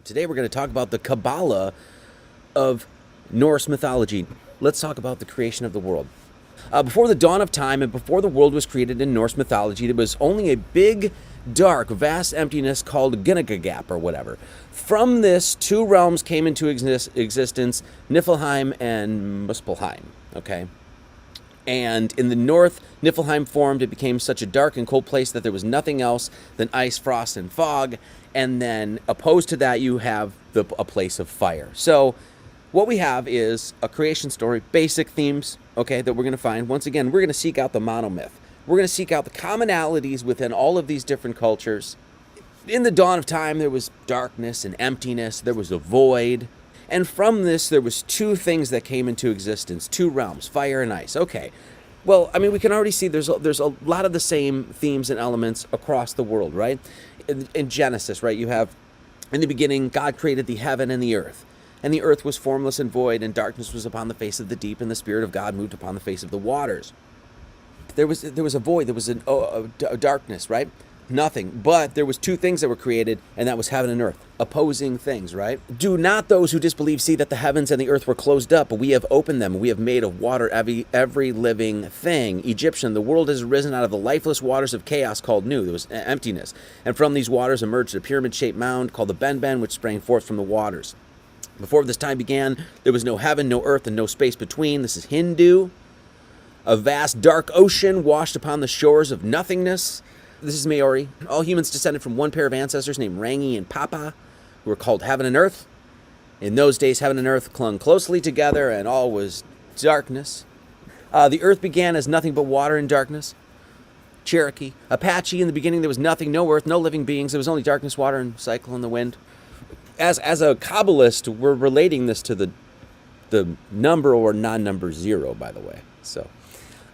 Today we're going to talk about the Kabbalah of Norse mythology. Let's talk about the creation of the world. Before the dawn of time and before the world was created in Norse mythology, there was only a big, dark, vast emptiness called Ginnungagap or whatever. From this, two realms came into existence, Niflheim and Muspelheim, okay? And in the north, Niflheim formed. It became such a dark and cold place that there was nothing else than ice, frost, and fog. And then opposed to that, you have a place of fire. So what we have is a creation story, basic themes, okay, that we're going to find. Once again, we're going to seek out the monomyth. We're going to seek out the commonalities within all of these different cultures. In the dawn of time, there was darkness and emptiness. There was a void. And from this, there was two things that came into existence, two realms, fire and ice. Okay. Well, I mean, we can already see there's a lot of the same themes and elements across the world, right? In Genesis, right, you have, in the beginning, God created the heaven and the earth. And the earth was formless and void, and darkness was upon the face of the deep, and the Spirit of God moved upon the face of the waters. There was a void, there was a darkness, right? Nothing. But there was two things that were created, and that was heaven and earth. Opposing things, right? Do not those who disbelieve see that the heavens and the earth were closed up, but we have opened them, and we have made of water every living thing. Egyptian, the world has arisen out of the lifeless waters of chaos called Nu. There was emptiness. And from these waters emerged a pyramid-shaped mound called the Ben, which sprang forth from the waters. Before this time began, there was no heaven, no earth, and no space between. This is Hindu. A vast dark ocean washed upon the shores of nothingness. This is Maori. All humans descended from one pair of ancestors named Rangi and Papa, who were called heaven and earth. In those days, heaven and earth clung closely together, and all was darkness. The earth began as nothing but water and darkness. Cherokee. Apache, in the beginning there was nothing, no earth, no living beings. There was only darkness, water, and cycle and the wind. As a Kabbalist, we're relating this to the number or non-number 0, by the way. So,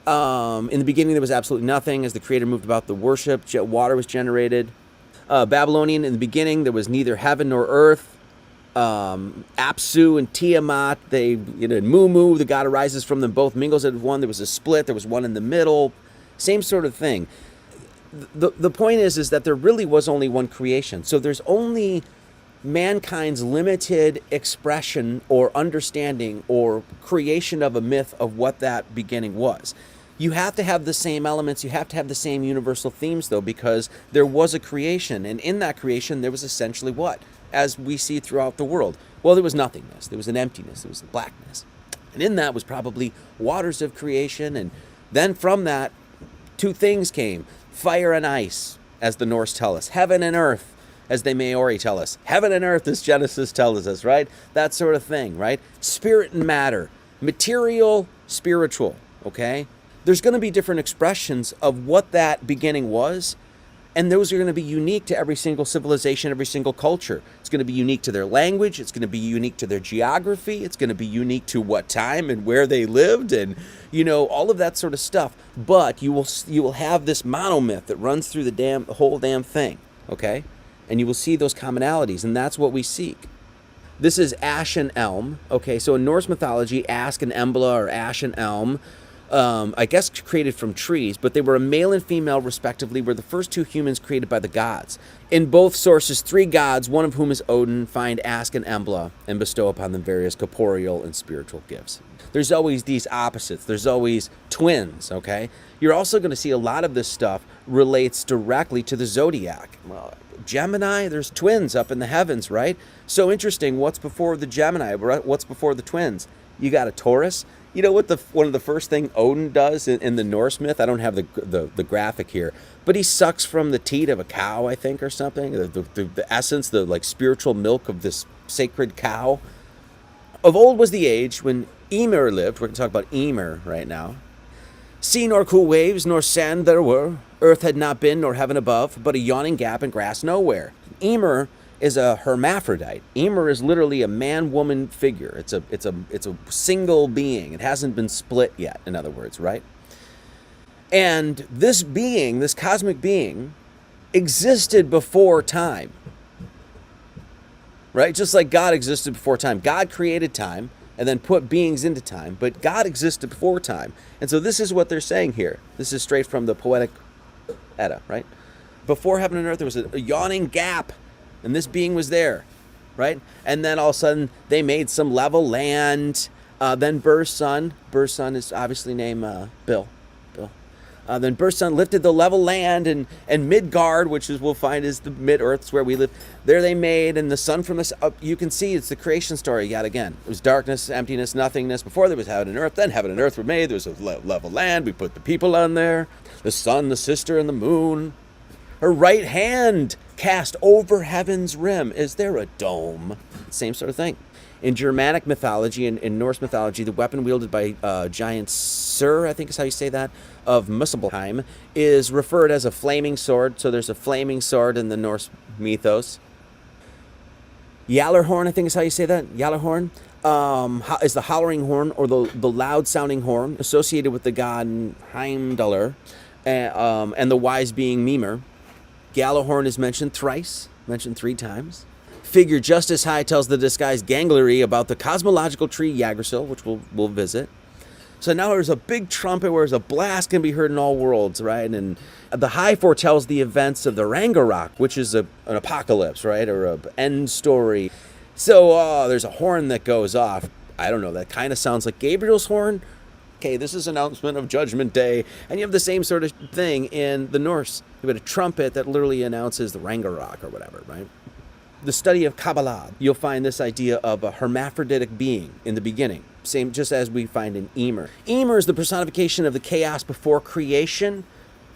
in the beginning, there was absolutely nothing. As the Creator moved about the worship, water was generated. Babylonian, in the beginning, there was neither heaven nor earth. Apsu and Tiamat, Mumu, the god arises from them, both mingles at one. There was a split. There was one in the middle. Same sort of thing. The point is that there really was only one creation. So there's only mankind's limited expression or understanding or creation of a myth of what that beginning was. You have to have the same elements, you have to have the same universal themes, though, because there was a creation, and in that creation there was essentially what? As we see throughout the world. Well, there was nothingness, there was an emptiness, there was a blackness. And in that was probably waters of creation, and then from that, two things came, fire and ice, as the Norse tell us, heaven and earth, as the Maori tell us. Heaven and earth, as Genesis tells us, right? That sort of thing, right? Spirit and matter. Material, spiritual, okay? There's going to be different expressions of what that beginning was, and those are going to be unique to every single civilization, every single culture. It's going to be unique to their language. It's going to be unique to their geography. It's going to be unique to what time and where they lived and, all of that sort of stuff. But you will have this monomyth that runs through the whole damn thing, okay? And you will see those commonalities, and that's what we seek. This is Ash and Elm. Okay, so in Norse mythology, Ask and Embla or Ash and Elm, I guess created from trees, but they were a male and female respectively, were the first two humans created by the gods. In both sources, 3 gods, one of whom is Odin, find Ask and Embla and bestow upon them various corporeal and spiritual gifts. There's always these opposites. There's always twins, okay? You're also going to see a lot of this stuff relates directly to the zodiac. Well, Gemini, there's twins up in the heavens, right? So interesting, what's before the Gemini? What's before the twins? You got a Taurus. You know what one of the first thing Odin does in the Norse myth? I don't have the graphic here, but he sucks from the teat of a cow, I think, or something. The essence, the spiritual milk of this sacred cow. Of old was the age when Ymir lived. We're going to talk about Ymir right now. Sea nor cool waves, nor sand there were. Earth had not been, nor heaven above, but a yawning gap and grass nowhere. Ymir is a hermaphrodite. Ymir is literally a man-woman figure. It's a single being. It hasn't been split yet, in other words, right? And this being, this cosmic being, existed before time. Right? Just like God existed before time. God created time and then put beings into time, but God existed before time. And so this is what they're saying here. This is straight from the Poetic Edda, right? Before heaven and earth, there was a yawning gap, and this being was there. right? And then all of a sudden they made some level land. Then Burr's son is obviously named Bill. Then Burr's son lifted the level land, and Midgard, which is we'll find is the mid-earths where we live. There they made, and the sun from this up. You can see it's the creation story yet again. It was darkness, emptiness, nothingness. Before there was heaven and earth. Then heaven and earth were made. There was a level land. We put the people on there. The sun, the sister, and the moon. Her right hand cast over heaven's rim. Is there a dome? Same sort of thing. In Germanic mythology and in Norse mythology, the weapon wielded by giant Sur, I think is how you say that, of Muspelheim, is referred as a flaming sword. So there's a flaming sword in the Norse mythos. Gjallarhorn, I think is how you say that. Gjallarhorn is the hollering horn or the loud-sounding horn associated with the god Heimdallr and the wise being Mimir. Gjallarhorn is mentioned thrice, mentioned 3 times. Figure just as high tells the disguised Gangleri about the cosmological tree Yggdrasil, which we'll visit. So now there's a big trumpet where there's a blast can be heard in all worlds, right? And the high foretells the events of the Ragnarok, which is an apocalypse, right? Or an end story. So there's a horn that goes off. I don't know, that kind of sounds like Gabriel's horn. Okay, this is announcement of Judgment Day. And you have the same sort of thing in the Norse. You have a trumpet that literally announces the Ragnarok or whatever, right? The study of Kabbalah, you'll find this idea of a hermaphroditic being in the beginning, same just as we find in Ymir. Ymir is the personification of the chaos before creation,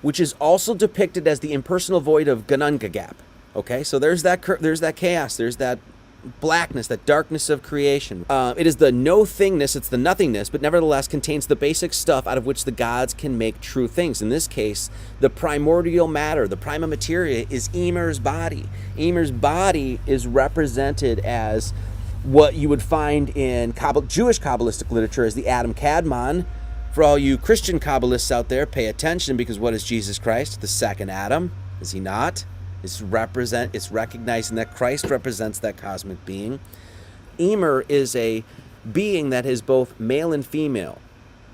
which is also depicted as the impersonal void of Ginnungagap. Okay, so there's that chaos, there's that blackness, that darkness of creation. It is the no-thingness, it's the nothingness, but nevertheless contains the basic stuff out of which the gods can make true things. In this case, the primordial matter, the prima materia, is Ymir's body. Ymir's body is represented as what you would find in Jewish Kabbalistic literature as the Adam Kadmon. For all you Christian Kabbalists out there, pay attention, because what is Jesus Christ? The second Adam, is he not? It's recognizing that Christ represents that cosmic being. Ymir is a being that is both male and female.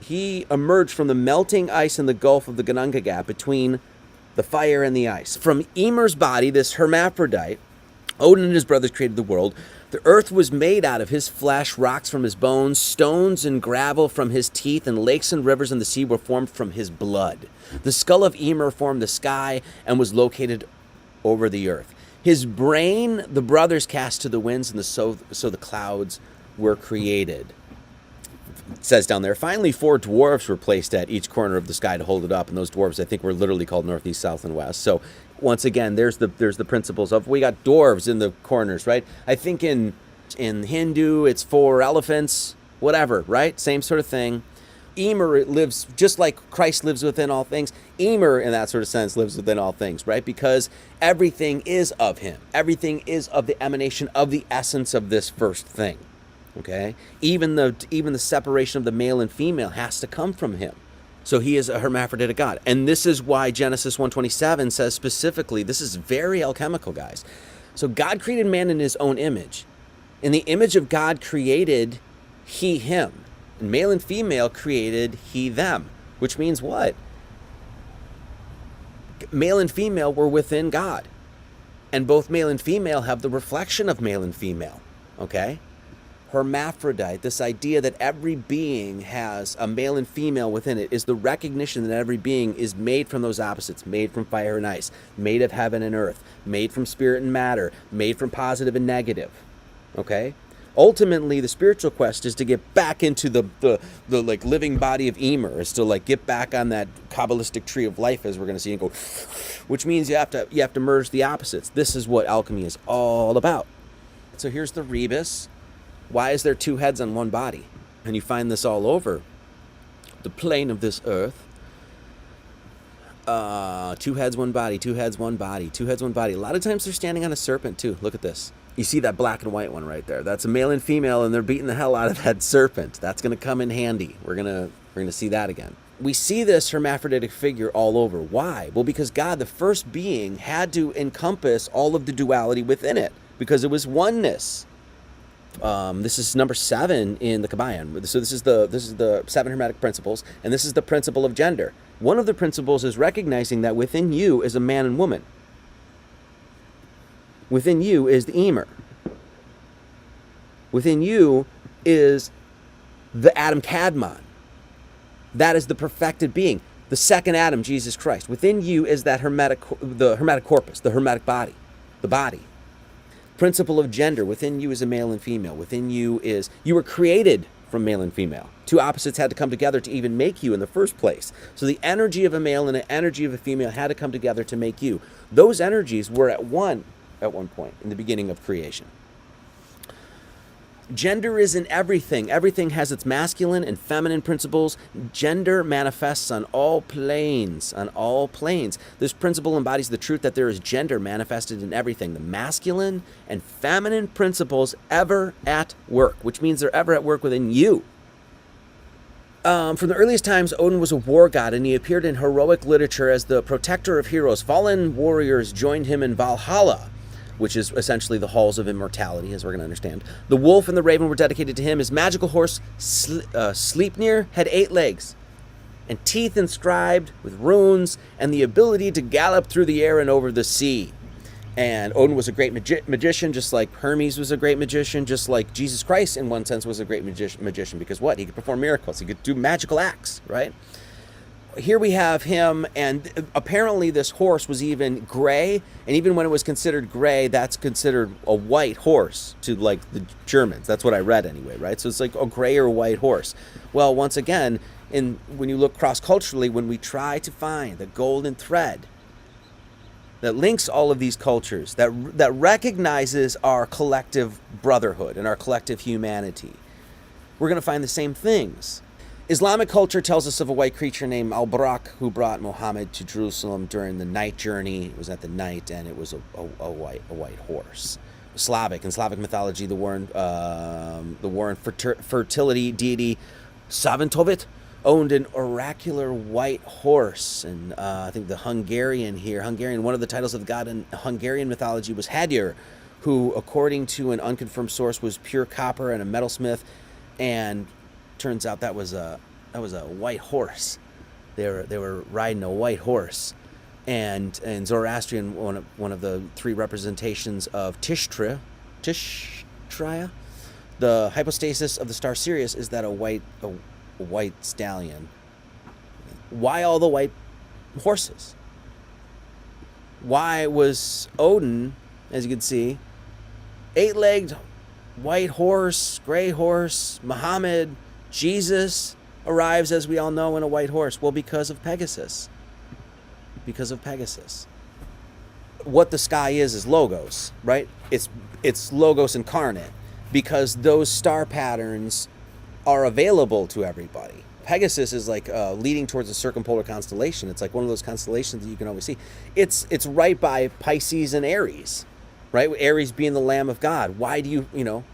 He emerged from the melting ice in the Gulf of the Ginnungagap between the fire and the ice. From Ymir's body, this hermaphrodite, Odin and his brothers created the world. The earth was made out of his flesh, rocks from his bones, stones and gravel from his teeth, and lakes and rivers and the sea were formed from his blood. The skull of Ymir formed the sky and was located over the earth. His brain the brothers cast to the winds, and so the clouds were created. It says down there, finally 4 dwarves were placed at each corner of the sky to hold it up, and those dwarves I think were literally called north, east, south, and west. So once again, there's the principles of, we got dwarves in the corners, right? I think in Hindu it's 4 elephants, whatever, right? Same sort of thing. Ymir lives just like Christ lives within all things. Ymir, in that sort of sense, lives within all things, right? Because everything is of him. Everything is of the emanation of the essence of this first thing. Okay? Even the separation of the male and female has to come from him. So he is a hermaphroditic God. And this is why Genesis 1:27 says specifically, this is very alchemical, guys. So God created man in his own image. In the image of God created he him. And male and female created he them, which means what? Male and female were within God. And both male and female have the reflection of male and female, okay? Hermaphrodite, this idea that every being has a male and female within it, is the recognition that every being is made from those opposites, made from fire and ice, made of heaven and earth, made from spirit and matter, made from positive and negative, okay? Ultimately, the spiritual quest is to get back into the like living body of Ymir, is to like get back on that Kabbalistic tree of life, as we're going to see, and go, which means you have to merge the opposites. This is what alchemy is all about. So here's the rebus. Why is there 2 heads on one body? And you find this all over the plane of this earth. 2 heads, 1 body, 2 heads, 1 body, 2 heads, 1 body. A lot of times they're standing on a serpent too. Look at this. You see that black and white one right there. That's a male and female, and they're beating the hell out of that serpent. That's going to come in handy. We're going to see that again. We see this hermaphroditic figure all over. Why? Well, because God, the first being, had to encompass all of the duality within it, because it was oneness. This is number 7 in the Kabbalah. So this is the 7 hermetic principles, and this is the principle of gender. One of the principles is recognizing that within you is a man and woman. Within you is the Ymir. Within you is the Adam Kadmon. That is the perfected being. The second Adam, Jesus Christ. Within you is that the hermetic corpus, the hermetic body, the body. Principle of gender. Within you is a male and female. Within you were created from male and female. Two opposites had to come together to even make you in the first place. So the energy of a male and the energy of a female had to come together to make you. Those energies were at one point in the beginning of creation. Gender is in everything. Everything has its masculine and feminine principles. Gender manifests on all planes, This principle embodies the truth that there is gender manifested in everything. The masculine and feminine principles ever at work, which means they're ever at work within you. From the earliest times, Odin was a war god, and he appeared in heroic literature as the protector of heroes. Fallen warriors joined him in Valhalla, which is essentially the halls of immortality, as we're going to understand. The wolf and the raven were dedicated to him. His magical horse, Sleipnir, had 8 legs and teeth inscribed with runes and the ability to gallop through the air and over the sea. And Odin was a great magician, just like Hermes was a great magician, just like Jesus Christ, in one sense, was a great magician. Because what? He could perform miracles. He could do magical acts, right? Here we have him, and apparently this horse was even gray, and even when it was considered gray, that's considered a white horse to, like, the Germans. That's what I read anyway, right? So it's like a gray or white horse. Well, once again, when you look cross-culturally, when we try to find the golden thread that links all of these cultures, that recognizes our collective brotherhood and our collective humanity, we're going to find the same things. Islamic culture tells us of a white creature named Al-Barak who brought Muhammad to Jerusalem during the night journey. It was at the night, and it was a white horse. In Slavic mythology, the war and fertility deity Savintovit owned an oracular white horse, and I think the Hungarian, one of the titles of the god in Hungarian mythology was Hadir, who, according to an unconfirmed source, was pure copper and a metalsmith, and turns out that was a white horse. They were riding a white horse, and Zoroastrian, one of the 3 representations of Tishraya, the hypostasis of the star Sirius, is that a white stallion. Why all the white horses? Why was Odin, as you can see, 8-legged white horse, gray horse? Muhammad, Jesus arrives, as we all know, in a white horse. Well, because of Pegasus. What the sky is logos, right? It's logos incarnate, because those star patterns are available to everybody. Pegasus is like leading towards a circumpolar constellation. It's like one of those constellations that you can always see. It's right by Pisces and Aries, right? Aries being the Lamb of God. Why do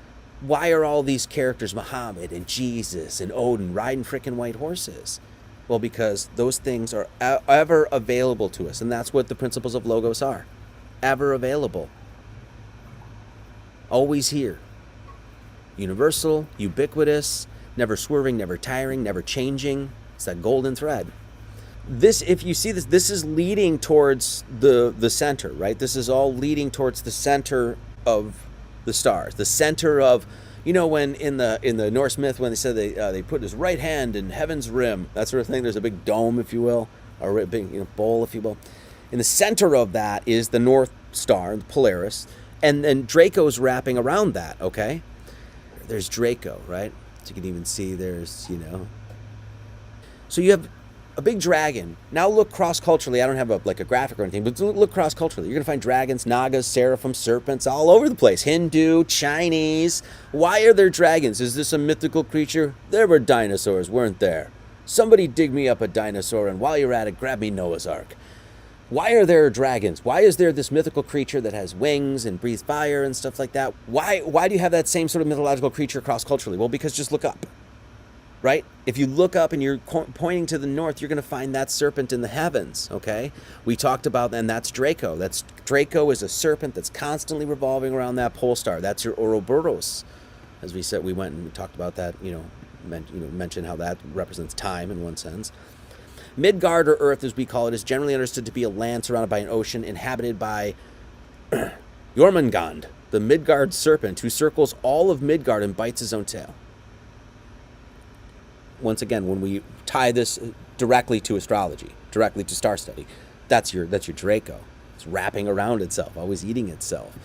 why are all these characters, Muhammad and Jesus and Odin, riding frickin' white horses? Well, because those things are ever available to us, and that's what the principles of Logos are. Ever available. Always here. Universal, ubiquitous, never swerving, never tiring, never changing. It's that golden thread. This, if you see this is leading towards the center, right? This is all leading towards the center of the stars, the center of, when in the Norse myth, when they said they put his right hand in heaven's rim, that sort of thing. There's a big dome, if you will, or a big bowl, if you will. In the center of that is the North Star, the Polaris, and then Draco's wrapping around that. Okay, there's Draco, right? So you can even see there's So you have a big dragon. Now look cross-culturally. I don't have a graphic or anything, but look cross-culturally. You're going to find dragons, nagas, seraphim, serpents all over the place. Hindu, Chinese. Why are there dragons? Is this a mythical creature? There were dinosaurs, weren't there? Somebody dig me up a dinosaur, and while you're at it, grab me Noah's Ark. Why are there dragons? Why is there this mythical creature that has wings and breathes fire and stuff like that? Why do you have that same sort of mythological creature cross-culturally? Well, because just look up. Right? If you look up and you're pointing to the north, you're going to find that serpent in the heavens, okay? We talked about, and that's Draco. Draco is a serpent that's constantly revolving around that pole star. That's your Ouroboros. As we said, we went and talked about that, mentioned how that represents time in one sense. Midgard, or Earth as we call it, is generally understood to be a land surrounded by an ocean inhabited by Jormungand, the Midgard serpent who circles all of Midgard and bites his own tail. Once again, when we tie this directly to astrology, directly to star study, that's your Draco. It's wrapping around itself, always eating itself.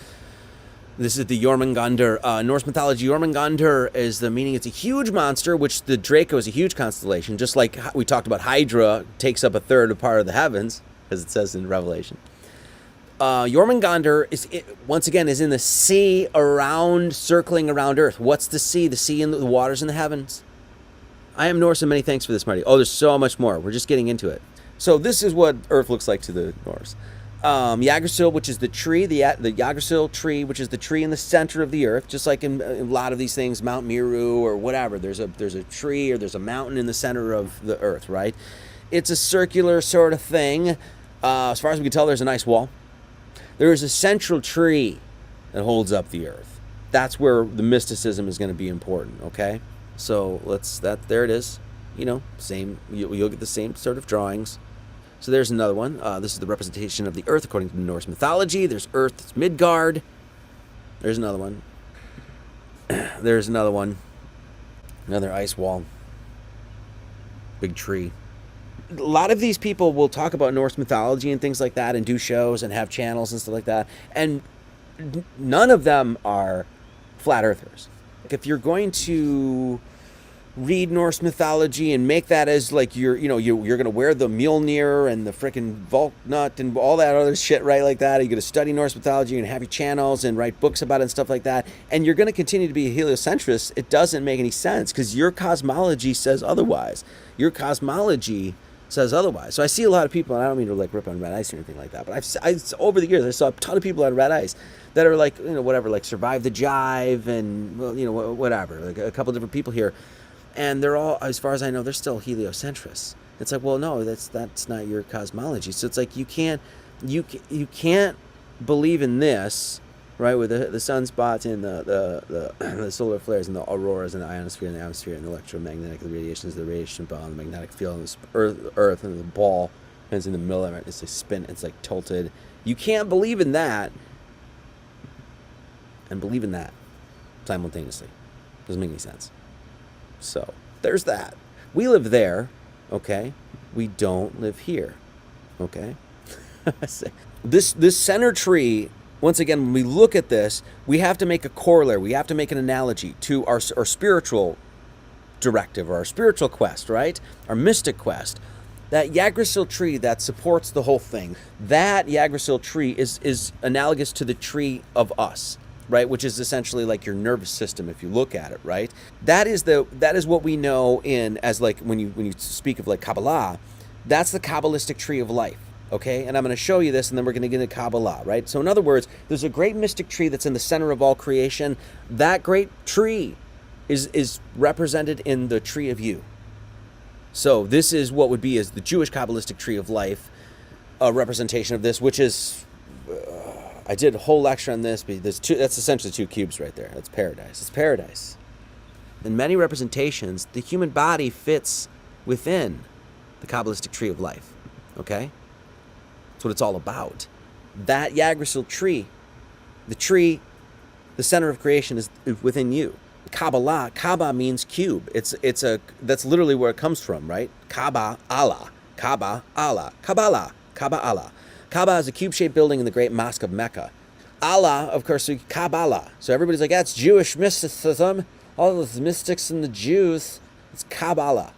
This is the Jormungandr. Norse mythology, Jormungandr is the meaning. It's a huge monster, which the Draco is a huge constellation. Just like we talked about, Hydra takes up a third of part of the heavens, as it says in Revelation. Jormungandr once again is in the sea circling around Earth. What's the sea? The sea and the waters in the heavens. I am Norse, and many thanks for this, Marty. Oh, there's so much more. We're just getting into it. So this is what Earth looks like to the Norse. Yggdrasil, which is the tree, the Yggdrasil tree, which is the tree in the center of the Earth, just like in a lot of these things, Mount Meru or whatever. There's a tree or there's a mountain in the center of the Earth, right? It's a circular sort of thing. As far as we can tell, there's an ice wall. There is a central tree that holds up the Earth. That's where the mysticism is going to be important, okay? So there it is. Same. You'll get the same sort of drawings. So there's another one. This is the representation of the Earth according to Norse mythology. There's Earth, it's Midgard. There's another one. There's another one. Another ice wall. Big tree. A lot of these people will talk about Norse mythology and things like that and do shows and have channels and stuff like that. And none of them are flat earthers. If you're going to read Norse mythology and make that as like you're going to wear the Mjolnir and the frickin' Volknut and all that other shit, right? Like that. You're going to study Norse mythology and have your channels and write books about it and stuff like that. And you're going to continue to be a heliocentrist. It doesn't make any sense because your cosmology says otherwise. Your cosmology says otherwise. So I see a lot of people, and I don't mean to like rip on red ice or anything like that, but I've over the years I saw a ton of people on red ice that are like, whatever, like Survive the Jive and whatever, like a couple different people here. And they're all, as far as I know, they're still heliocentrists. It's like, well, no, that's not your cosmology. So it's like you can't believe in this, right? With the sunspots and the solar flares and the auroras and the ionosphere and the atmosphere and the electromagnetic radiations, the radiation ball, and the magnetic field, and the Earth and the ball, and it's in the middle of it. It's a spin. It's like tilted. You can't believe in that and believe in that simultaneously. Doesn't make any sense. So there's that. We live there, okay? We don't live here, okay? This center tree, once again, when we look at this, we have to make a corollary. We have to make an analogy to our spiritual directive or our spiritual quest, right? Our mystic quest. That Yggdrasil tree that supports the whole thing, that Yggdrasil tree is analogous to the tree of us, right? Which is essentially like your nervous system if you look at it, right? That is what we know as like when you speak of like Kabbalah, that's the Kabbalistic tree of life, okay? And I'm going to show you this and then we're going to get into Kabbalah, right? So in other words, there's a great mystic tree that's in the center of all creation. That great tree is represented in the tree of you. So this is what would be as the Jewish Kabbalistic tree of life, a representation of this, which is I did a whole lecture on this, but that's essentially two cubes right there. That's paradise. It's paradise. In many representations, the human body fits within the Kabbalistic tree of life. Okay? That's what it's all about. That Yggdrasil tree, the center of creation is within you. Kabbalah, Kabba means cube. That's literally where it comes from, right? Kabba Allah. Kabba Allah. Kabbalah. Kabba Allah. Kaaba is a cube-shaped building in the great mosque of Mecca. Allah, of course, Kabbalah. So everybody's like, that's Jewish mysticism. All those mystics and the Jews. It's Kabbalah.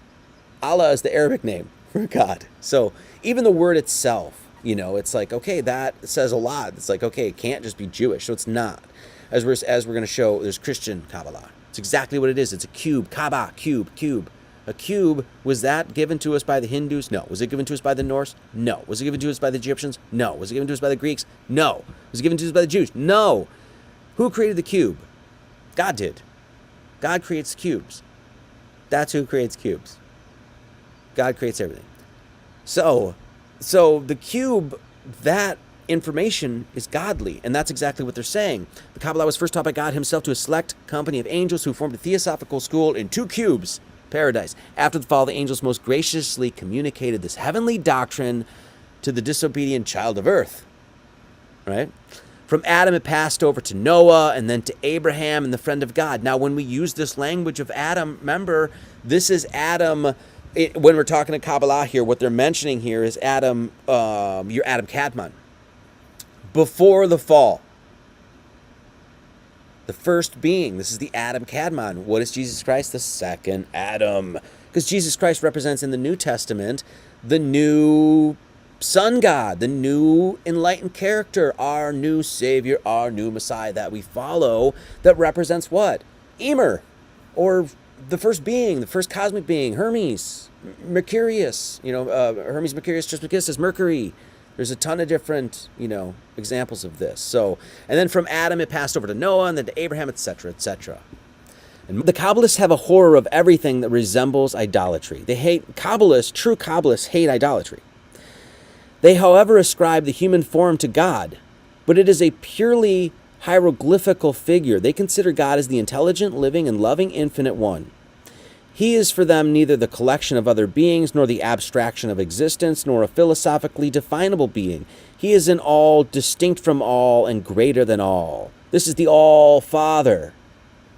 Allah is the Arabic name for God. So even the word itself, it's like, okay, that says a lot. It's like, okay, it can't just be Jewish. So it's not. As we're going to show, there's Christian Kabbalah. It's exactly what it is. It's a cube. Kaaba, cube. A cube, was that given to us by the Hindus? No. Was it given to us by the Norse? No. Was it given to us by the Egyptians? No. Was it given to us by the Greeks? No. Was it given to us by the Jews? No. Who created the cube? God did. God creates cubes. That's who creates cubes. God creates everything. So the cube, that information is godly, and that's exactly what they're saying. The Kabbalah was first taught by God himself to a select company of angels who formed a theosophical school in two cubes. Paradise. After the fall, the angels most graciously communicated this heavenly doctrine to the disobedient child of earth. Right? From Adam, it passed over to Noah, and then to Abraham and the friend of God. Now, when we use this language of Adam, remember, this is Adam. When we're talking to Kabbalah here, what they're mentioning here is Adam, your Adam Kadmon. Before the fall. The first being. This is the Adam Kadmon. What is Jesus Christ? The second Adam. Because Jesus Christ represents in the New Testament the new Son God, the new enlightened character, our new Savior, our new Messiah that we follow, that represents what? Emer, or the first being, the first cosmic being, Hermes, Mercurius, Hermes, Mercurius, Trismegistus is Mercury. There's a ton of different, examples of this. So, and then from Adam, it passed over to Noah, and then to Abraham, etc., etc. And the Kabbalists have a horror of everything that resembles idolatry. They hate, true Kabbalists hate idolatry. They, however, ascribe the human form to God, but it is a purely hieroglyphical figure. They consider God as the intelligent, living, and loving infinite one. He is for them neither the collection of other beings, nor the abstraction of existence, nor a philosophically definable being. He is in all, distinct from all, and greater than all. This is the All-Father.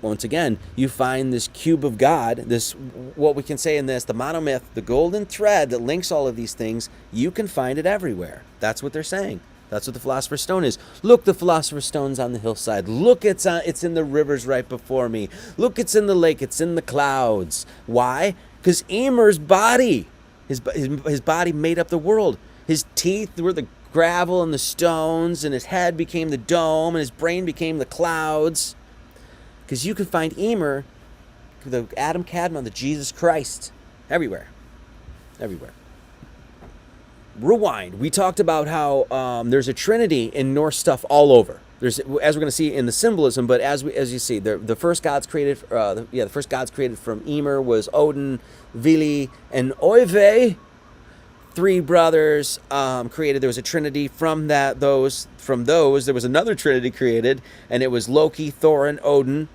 Once again, you find this cube of God, this, what we can say in this, the monomyth, the golden thread that links all of these things, you can find it everywhere. That's what they're saying. That's what the Philosopher's Stone is. Look, the Philosopher's Stone's on the hillside. Look, it's in the rivers right before me. Look, it's in the lake. It's in the clouds. Why? Because Emer's body, his body made up the world. His teeth were the gravel and the stones, and his head became the dome, and his brain became the clouds. Because you can find Emer, the Adam Kadmon, the Jesus Christ, everywhere. Everywhere. Rewind. We talked about how there's a trinity in Norse stuff all over. There's, as we're going to see in the symbolism, but as you see, the first gods created, the first gods created from Emer was Odin, Vili, and Oive. Three brothers created. There was a trinity from those. There was another trinity created, and it was Loki, Thor, and Odin.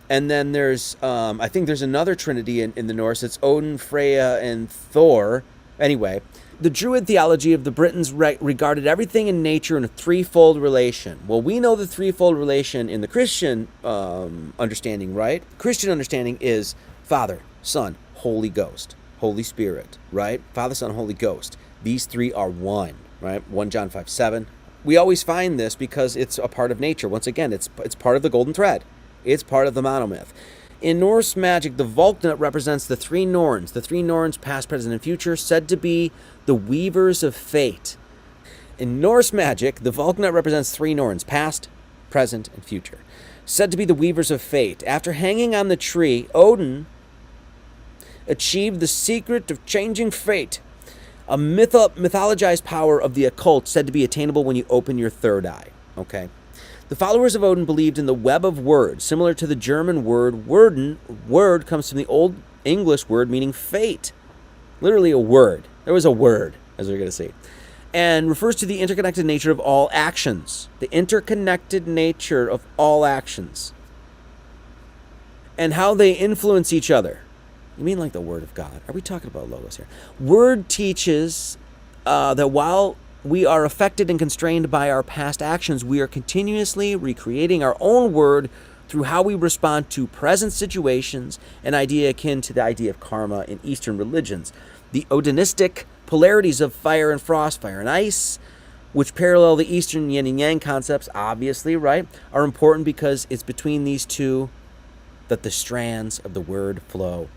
And then there's, I think there's another trinity in the Norse. It's Odin, Freya, and Thor. Anyway, the Druid theology of the Britons regarded everything in nature in a threefold relation. Well, we know the threefold relation in the Christian understanding, right? Christian understanding is Father, Son, Holy Ghost. Holy Spirit, right? Father, Son, Holy Ghost. These three are one, right? 1 John 5:7. We always find this because it's a part of nature. Once again, it's part of the golden thread. It's part of the monomyth. In Norse magic, the Valknut represents the three Norns. The three Norns, past, present, and future, said to be the weavers of fate. In Norse magic, the Valknut represents three Norns, past, present, and future, said to be the weavers of fate. After hanging on the tree, Odin achieved the secret of changing fate, a mythologized power of the occult said to be attainable when you open your third eye. Okay. The followers of Odin believed in the web of words, similar to the German word werden. Word comes from the Old English word meaning fate. Literally a word. There was a word, as we're going to see. And refers to the interconnected nature of all actions. The interconnected nature of all actions. And how they influence each other. You mean like the Word of God? Are we talking about logos here? Word teaches that while we are affected and constrained by our past actions, we are continuously recreating our own word through how we respond to present situations, an idea akin to the idea of karma in Eastern religions. The Odinistic polarities of fire and frost, fire and ice, which parallel the Eastern yin and yang concepts, obviously, right, are important because it's between these two that the strands of the word flow.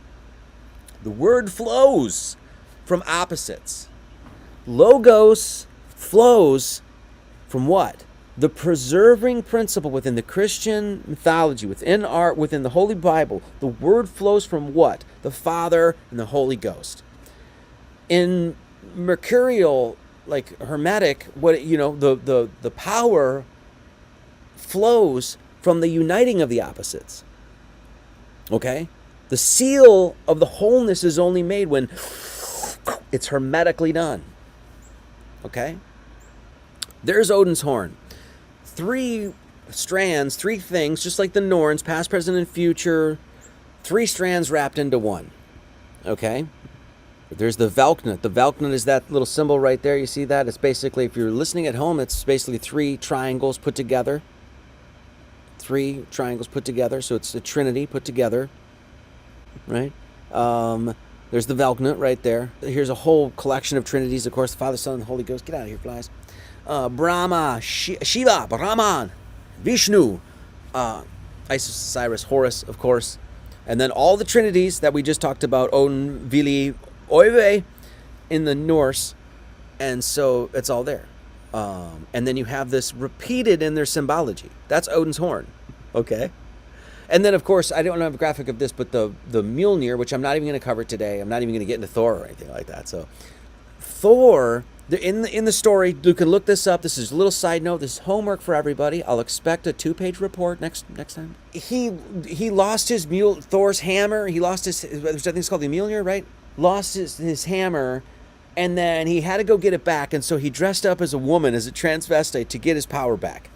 The word flows from opposites. Logos flows from what? The preserving principle within the Christian mythology, within the Holy Bible. The word flows from what? The Father and the Holy Ghost. In mercurial, like hermetic, the power flows from the uniting of the opposites. Okay? The seal of the wholeness is only made when it's hermetically done. Okay? There's Odin's horn. Three strands, three things, just like the Norns, past, present, and future. Three strands wrapped into one. Okay? There's the Valknut. The Valknut is that little symbol right there. You see that? It's basically, if you're listening at home, it's basically 3 triangles put together. 3 triangles put together, so it's a trinity put together, right? There's the Valknut right there. Here's a whole collection of trinities, of course, the Father, Son, and the Holy Ghost. Get out of here, flies. Brahma, Shiva, Brahman, Vishnu, Isis, Osiris, Horus, of course. And then all the trinities that we just talked about, Odin, Vili, Oive, in the Norse. And so it's all there. And then you have this repeated in their symbology. That's Odin's horn, okay? And then, of course, I don't have a graphic of this, but the Mjolnir, which I'm not even going to cover today. I'm not even going to get into Thor or anything like that. So Thor, in the story, you can look this up. This is a little side note. This is homework for everybody. I'll expect a 2-page report next time. He lost his Thor's hammer. He lost his, I think it's called the Mjolnir, right? Lost his hammer. And then he had to go get it back, and so he dressed up as a woman, as a transvestite, to get his power back.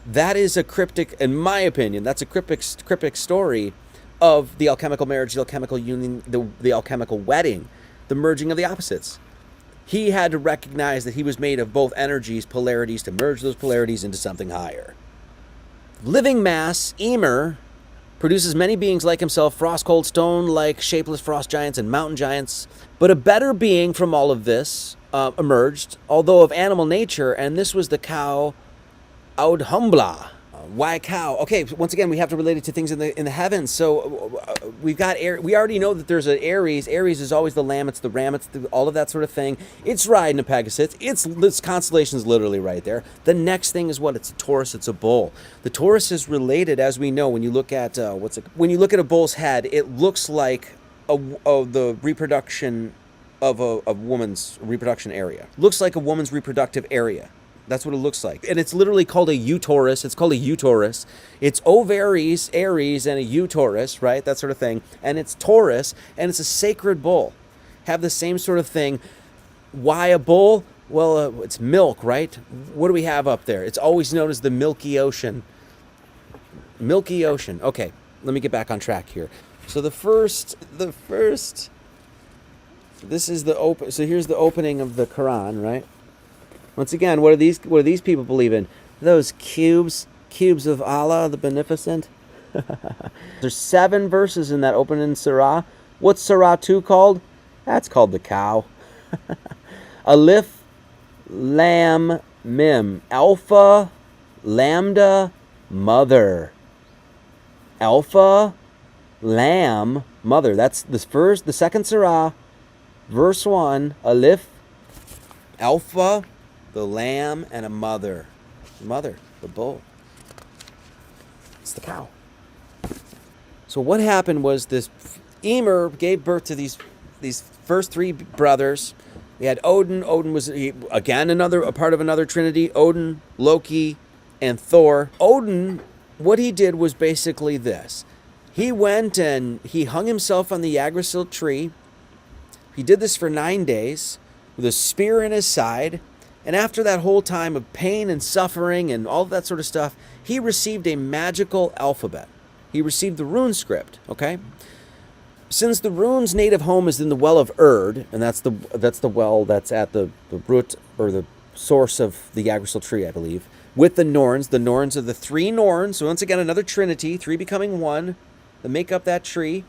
That is a cryptic, in my opinion, that's a cryptic story of the alchemical marriage, the alchemical union, the alchemical wedding, the merging of the opposites. He had to recognize that he was made of both energies, polarities, to merge those polarities into something higher. Living mass, Ymir, produces many beings like himself, frost, cold, stone, like shapeless frost giants and mountain giants. But a better being from all of this emerged, although of animal nature, and this was the cow Audhumbla. Why a cow? Okay, once again, we have to relate it to things in the heavens. So we've got we already know that there's an Aries. Aries is always the lamb. It's the ram. It's all of that sort of thing. It's riding a Pegasus. This constellation is literally right there. The next thing is what? It's a Taurus. It's a bull. The Taurus is related, as we know. When you look at when you look at a bull's head, it looks like the reproduction of a woman's reproduction area. Looks like a woman's reproductive area. That's what it looks like. And it's literally called a Utaurus. It's called a Utaurus. It's ovaries, Aries, and a Utaurus, right? That sort of thing. And it's Taurus, and it's a sacred bull. Have the same sort of thing. Why a bull? Well, it's milk, right? What do we have up there? It's always known as the Milky Ocean. Milky Ocean. Okay, let me get back on track here. So this is the open. So here's the opening of the Quran, right? Once again, what do these people believe in? Those cubes of Allah, the Beneficent. There's 7 verses in that opening surah. What's surah 2 called? That's called the cow. Alif, Lam, Mim. Alpha, Lambda, Mother. Alpha, Lam, Mother. That's the second surah, verse 1. Alif, Alpha, the lamb, and a mother. Mother, the bull. It's the cow. So what happened was this Ymir gave birth to these first 3 brothers. We had Odin. Odin was, again, a part of another trinity. Odin, Loki, and Thor. Odin, what he did was basically this. He went and he hung himself on the Yggdrasil tree. He did this for 9 days with a spear in his side. And after that whole time of pain and suffering and all of that sort of stuff, he received a magical alphabet. He received the rune script, okay? Since the rune's native home is in the well of Erd, and that's the well that's at the root or the source of the Yggdrasil tree, I believe, with the Norns. The Norns are the 3 Norns. So once again, another trinity, 3 becoming 1, that make up that tree.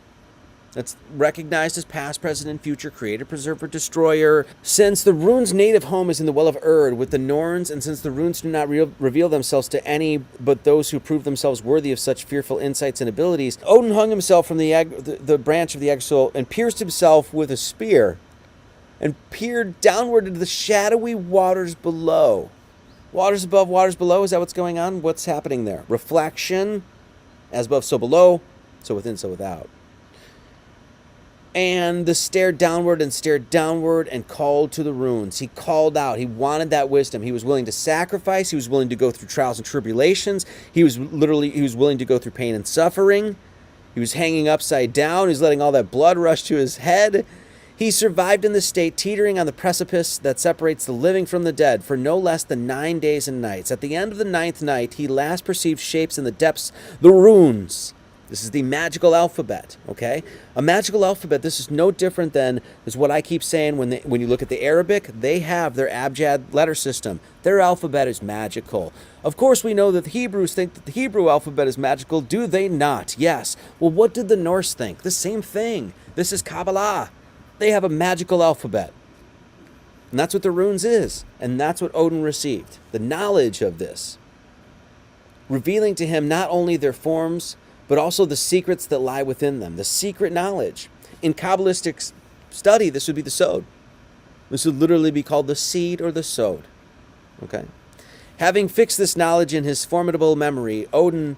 That's recognized as past, present, and future, creator, preserver, destroyer. Since the rune's native home is in the well of Erd with the Norns, and since the runes do not reveal themselves to any but those who prove themselves worthy of such fearful insights and abilities, Odin hung himself from the branch of the Yggdrasil and pierced himself with a spear and peered downward into the shadowy waters below. Waters above, waters below, is that what's going on? What's happening there? Reflection, as above, so below, so within, so without. And stared downward and called to the runes. He called out. He wanted that wisdom. He was willing to sacrifice. He was willing to go through trials and tribulations. He was willing to go through pain and suffering. He was hanging upside down. He was letting all that blood rush to his head. He survived in the state, teetering on the precipice that separates the living from the dead for no less than 9 days and nights. At the end of the 9th night, he last perceived shapes in the depths, the runes. This is the magical alphabet, okay? A magical alphabet, this is no different than, is what I keep saying, when you look at the Arabic, they have their Abjad letter system. Their alphabet is magical. Of course, we know that the Hebrews think that the Hebrew alphabet is magical. Do they not? Yes. Well, what did the Norse think? The same thing. This is Kabbalah. They have a magical alphabet. And that's what the runes is. And that's what Odin received. The knowledge of this. Revealing to him not only their forms, but also the secrets that lie within them. The secret knowledge. In Kabbalistic study, this would be the sod. This would literally be called the seed or the sod. Okay? Having fixed this knowledge in his formidable memory, Odin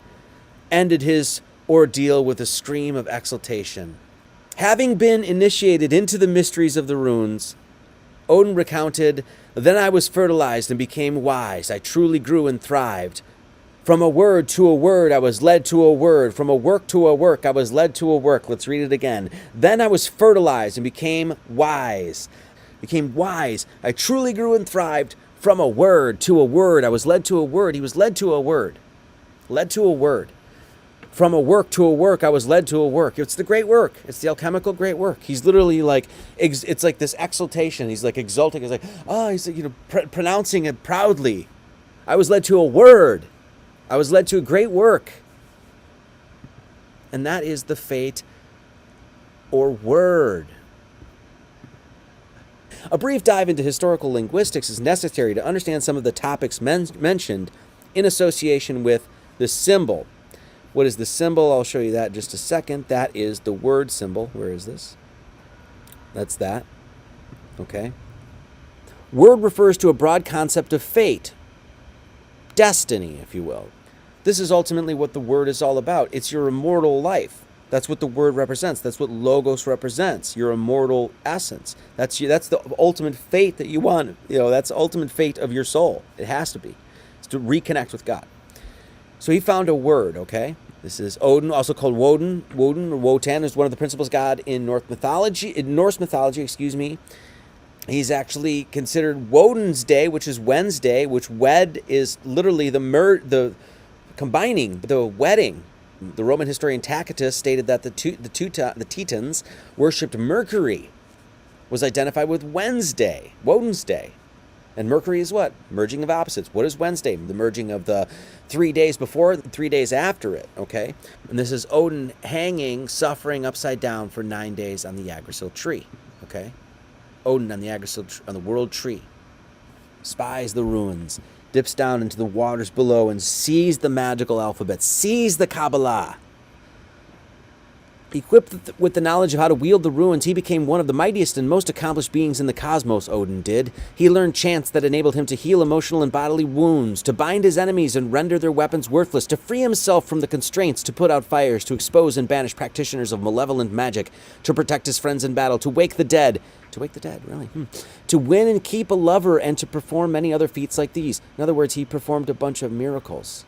ended his ordeal with a scream of exultation. Having been initiated into the mysteries of the runes, Odin recounted, "Then I was fertilized and became wise. I truly grew and thrived. From a word to a word, I was led to a word. From a work to a work, I was led to a work." Let's read it again. "Then I was fertilized and became wise. Became wise. I truly grew and thrived. From a word to a word, I was led to a word." He was led to a word. Led to a word. From a work to a work, I was led to a work. It's the great work. It's the alchemical great work. He's literally like, it's like this exultation. He's like exulting. He's like, he's like, pronouncing it proudly. I was led to a word. I was led to a great work. And that is the fate or word. A brief dive into historical linguistics is necessary to understand some of the topics mentioned in association with the symbol. What is the symbol? I'll show you that in just a second. That is the word symbol. Where is this? That's that. Okay. Word refers to a broad concept of fate, destiny, if you will. This is ultimately what the word is all about. It's your immortal life. That's what the word represents. That's what logos represents, your immortal essence. That's the ultimate fate that you want. That's the ultimate fate of your soul. It has to be. It's to reconnect with God. So he found a word, okay? This is Odin, also called Woden. Woden or Wotan is one of the principal god in Norse mythology, He's actually considered Woden's day, which is Wednesday, which wed is literally the combining, the wedding. The Roman historian Tacitus stated that the Titans worshipped Mercury, was identified with Wednesday, Woden's day. And Mercury is what? Merging of opposites. What is Wednesday? The merging of the 3 days before, 3 days after it, okay? And this is Odin hanging, suffering upside down for 9 days on the Yggdrasil tree, okay? Odin on the Yggdrasil, on the world tree, spies the ruins, dips down into the waters below and sees the magical alphabet, sees the Kabbalah. Equipped with the knowledge of how to wield the runes, he became one of the mightiest and most accomplished beings in the cosmos, Odin did. He learned chants that enabled him to heal emotional and bodily wounds, to bind his enemies and render their weapons worthless, to free himself from the constraints, to put out fires, to expose and banish practitioners of malevolent magic, to protect his friends in battle, to wake the dead. To wake the dead, really? To win and keep a lover, and to perform many other feats like these. In other words, he performed a bunch of miracles.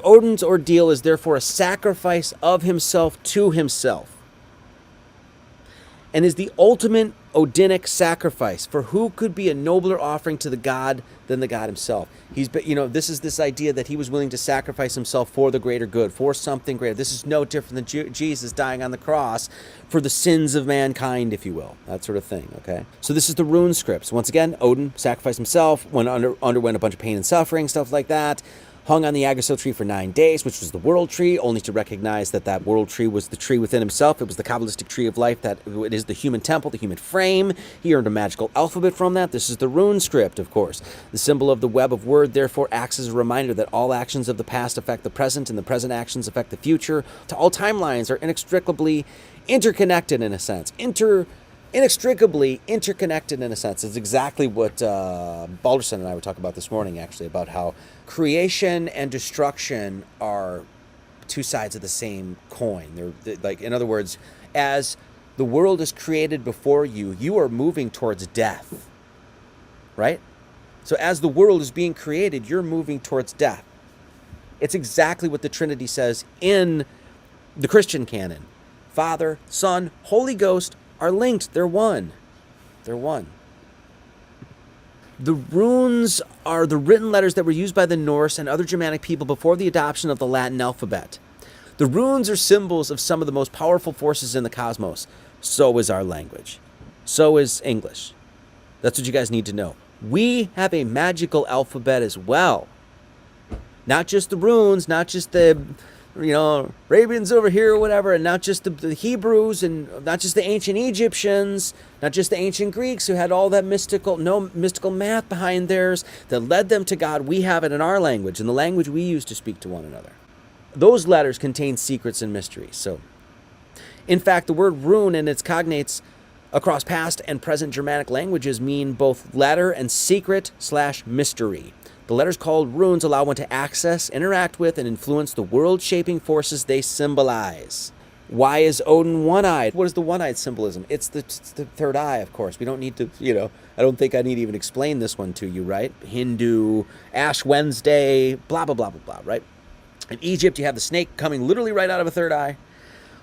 Odin's ordeal is therefore a sacrifice of himself to himself, and is the ultimate Odinic sacrifice. For who could be a nobler offering to the god than the god himself? This is this idea that he was willing to sacrifice himself for the greater good, for something greater. This is no different than Jesus dying on the cross for the sins of mankind, if you will. That sort of thing, okay? So this is the rune scripts. Once again, Odin sacrificed himself, underwent a bunch of pain and suffering, stuff like that. Hung on the Yggdrasil tree for 9 days, which was the world tree, only to recognize that world tree was the tree within himself. It was the Kabbalistic tree of life, that it is the human temple, the human frame. He earned a magical alphabet from that. This is the rune script, of course. The symbol of the web of word, therefore, acts as a reminder that all actions of the past affect the present, and the present actions affect the future. All timelines are inextricably interconnected in a sense. Inextricably interconnected in a sense. It's exactly what Balderson and I would talk about this morning, actually, about how creation and destruction are two sides of the same coin. They're like, in other words, as the world is created before you, you are moving towards death, right? So as the world is being created, you're moving towards death. It's exactly what the Trinity says in the Christian canon. Father, Son, Holy Ghost are linked. They're one. They're one. The runes are the written letters that were used by the Norse and other Germanic people before the adoption of the Latin alphabet. The runes are symbols of some of the most powerful forces in the cosmos. So is our language. So is English. That's what you guys need to know. We have a magical alphabet as well. Not just the runes, not just the, Arabians over here or whatever, and not just the Hebrews, and not just the ancient Egyptians, not just the ancient Greeks who had all that mystical math behind theirs that led them to God. We have it in our language, in the language we use to speak to one another. Those letters contain secrets and mysteries. So, in fact, the word rune and its cognates across past and present Germanic languages mean both letter and secret/mystery. The letters called runes allow one to access, interact with, and influence the world-shaping forces they symbolize. Why is Odin one-eyed? What is the one-eyed symbolism? It's the third eye, of course. We don't need to, I don't think I need to even explain this one to you, right? Hindu, Ash Wednesday, blah, blah, blah, blah, blah, right? In Egypt, you have the snake coming literally right out of a third eye.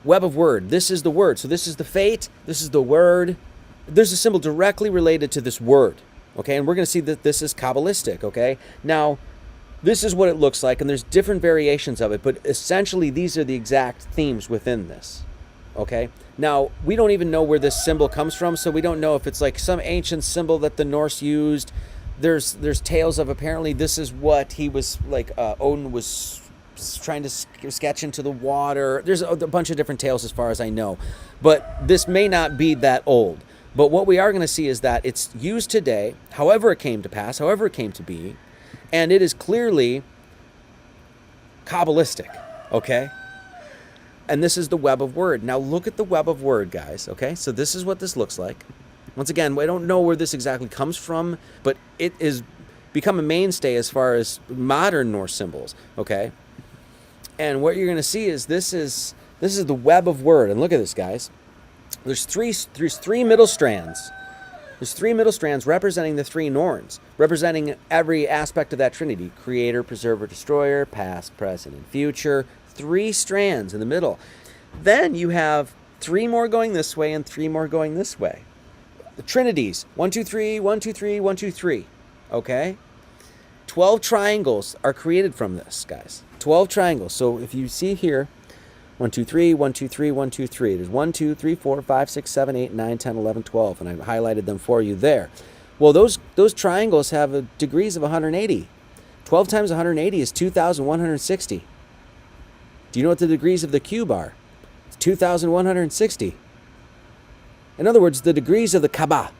Web of word. This is the word. So this is the fate. This is the word. There's a symbol directly related to this word. Okay, and we're going to see that this is Kabbalistic, okay? Now, this is what it looks like, and there's different variations of it, but essentially these are the exact themes within this, okay? Now, we don't even know where this symbol comes from, so we don't know if it's like some ancient symbol that the Norse used. There's tales of apparently this is what he was, like, Odin was trying to sketch into the water. There's a bunch of different tales as far as I know, but this may not be that old. But what we are going to see is that it's used today, however it came to pass, however it came to be, and it is clearly Kabbalistic, okay? And this is the web of word. Now look at the web of word, guys, okay? So this is what this looks like. Once again, I don't know where this exactly comes from, but it is become a mainstay as far as modern Norse symbols, okay? And what you're going to see is this is the web of word. And look at this, guys. There's three middle strands. There's three middle strands representing the three Norns, representing every aspect of that Trinity: Creator, Preserver, Destroyer, past, present, and future. Three strands in the middle. Then you have three more going this way and three more going this way. The Trinities: 1, 2, 3, 1, 2, 3, 1, 2, 3. Okay? 12 triangles are created from this, guys. 12 triangles. So if you see here, 1, 2, 3, 1, 2, 3, 1, 2, 3. There's 1, 2, 3, 4, 5, 6, 7, 8, 9, 10, 11, 12. And I've highlighted them for you there. Well, those triangles have degrees of 180. 12 times 180 is 2,160. Do you know what the degrees of the cube are? It's 2,160. In other words, the degrees of the Kaaba.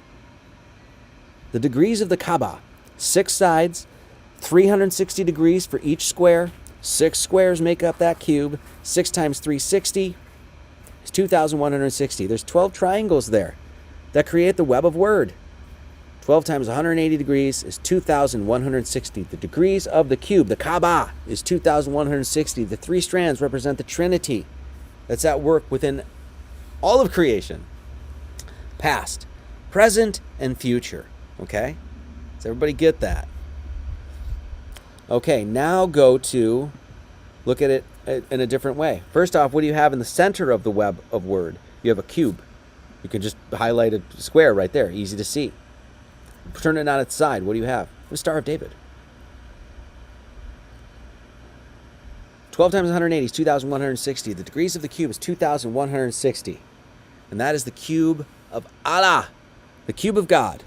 The degrees of the Kaaba. 6 sides, 360 degrees for each square. 6 squares make up that cube. 6 times 360 is 2,160. There's 12 triangles there that create the web of word. 12 times 180 degrees is 2,160. The degrees of the cube, the Kaaba, is 2,160. The 3 strands represent the Trinity that's at work within all of creation. Past, present, and future. Okay? Does everybody get that? Okay, now go to look at it in a different way. First off, what do you have in the center of the web of word? You have a cube. You can just highlight a square right there, easy to see. Turn it on its side. What do you have? The Star of David. 12 times 180 is 2,160. The degrees of the cube is 2,160. And that is the cube of Allah, the cube of God.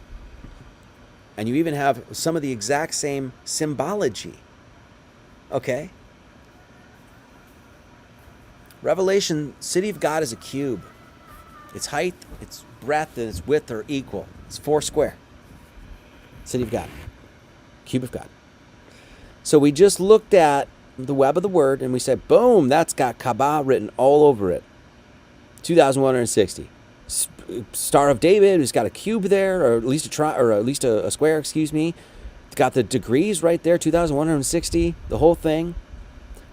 And you even have some of the exact same symbology. Okay? Revelation, city of God is a cube. Its height, its breadth, and its width are equal. It's 4 square. City of God. Cube of God. So we just looked at the web of the word and we said, boom, that's got Kaaba written all over it. 2,160. Star of David, who's got a cube there, or at least a square, excuse me. It's got the degrees right there, 2,160, the whole thing.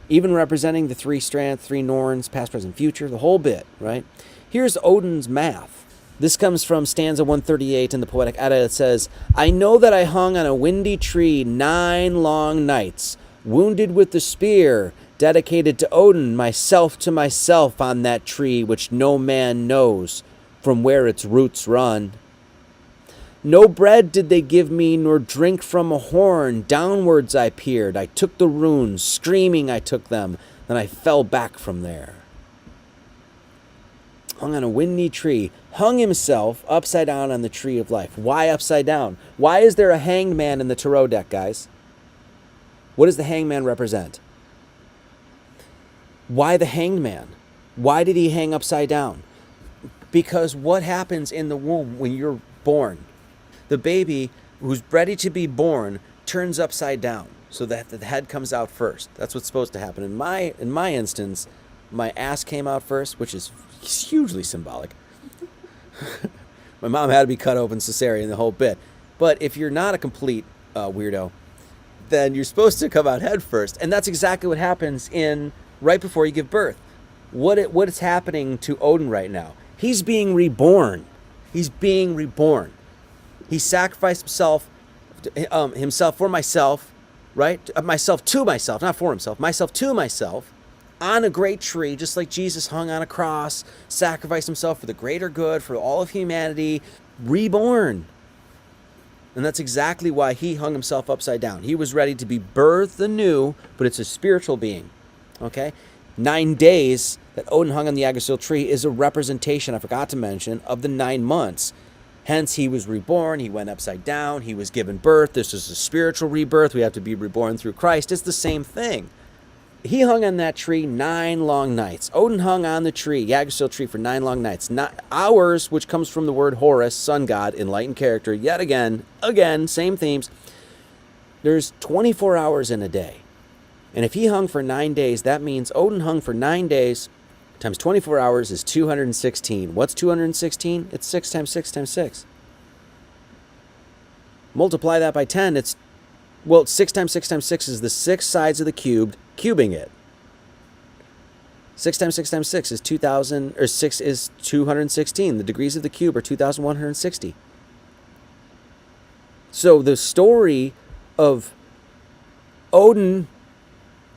Even representing the 3 strands, 3 Norns, past, present, future, the whole bit, right? Here's Odin's math. This comes from stanza 138 in the Poetic Edda. It says, I know that I hung on a windy tree 9 long nights, wounded with the spear, dedicated to Odin, myself to myself on that tree which no man knows from where its roots run. No bread did they give me, nor drink from a horn. Downwards I peered. I took the runes. Screaming I took them. Then I fell back from there. Hung on a windy tree. Hung himself upside down on the tree of life. Why upside down? Why is there a hanged man in the tarot deck, guys? What does the hanged man represent? Why the hanged man? Why did he hang upside down? Because what happens in the womb when you're born? The baby who's ready to be born turns upside down so that the head comes out first. That's what's supposed to happen. In my instance, my ass came out first, which is hugely symbolic. My mom had to be cut open, cesarean, the whole bit. But if you're not a complete weirdo, then you're supposed to come out head first. And that's exactly what happens right before you give birth. What is happening to Odin right now? He's being reborn. He's being reborn. He sacrificed himself for myself, right? Myself to myself, not for himself. Myself to myself on a great tree, just like Jesus hung on a cross, sacrificed himself for the greater good, for all of humanity, reborn. And that's exactly why he hung himself upside down. He was ready to be birthed anew, but it's a spiritual being, okay? 9 days that Odin hung on the Yggdrasil tree is a representation, I forgot to mention, of the 9 months. Hence, he was reborn, he went upside down, he was given birth. This is a spiritual rebirth. We have to be reborn through Christ. It's the same thing. He hung on that tree 9 long nights. Odin hung on the tree, Yggdrasil tree, for 9 long nights. Not hours, which comes from the word Horus, sun god, enlightened character. Yet again, same themes. There's 24 hours in a day. And if he hung for 9 days, that means Odin hung for 9 days times 24 hours is 216. What's 216? It's 6 times 6 times 6. Multiply that by 10, it's 6 times 6 times 6 is the 6 sides of the cube, cubing it. 6 times 6 times 6 is 2,000, or 6 is 216. The degrees of the cube are 2,160. So the story of Odin